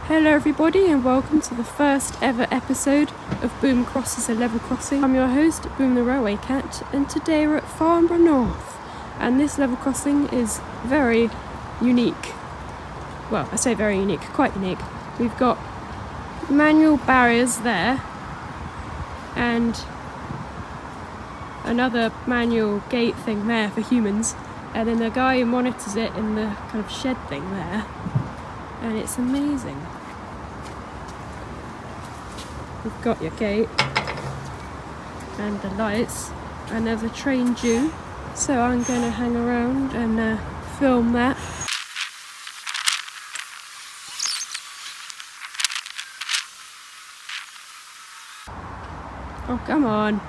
Hello everybody and welcome to the first ever episode of Boom Crosses a Level Crossing. I'm your host, Boom the Railway Cat, and today we're at Farnborough North, and this level crossing is very unique. Well, I say very unique, quite unique. We've got manual barriers there and another manual gate thing there for humans, and then the guy who monitors it in the kind of shed thing there, and it's amazing. You've got your gate and the lights, and there's a train due, so I'm going to hang around and film that. Oh, come on.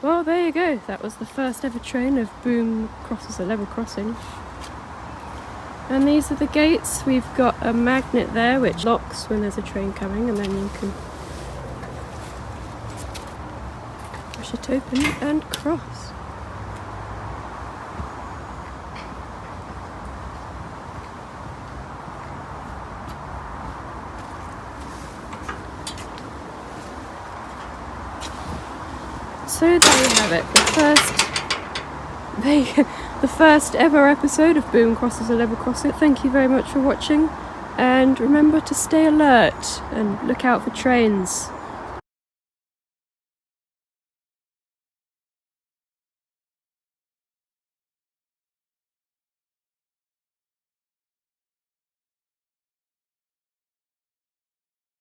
Well, there you go. That was the first ever train of Boom Crosses a Level Crossing. And these are the gates. We've got a magnet there which locks when there's a train coming, and then you can push it open and cross. So there you have it, the first ever episode of Boom Crosses a Level Crossing. Thank you very much for watching, and remember to stay alert and look out for trains.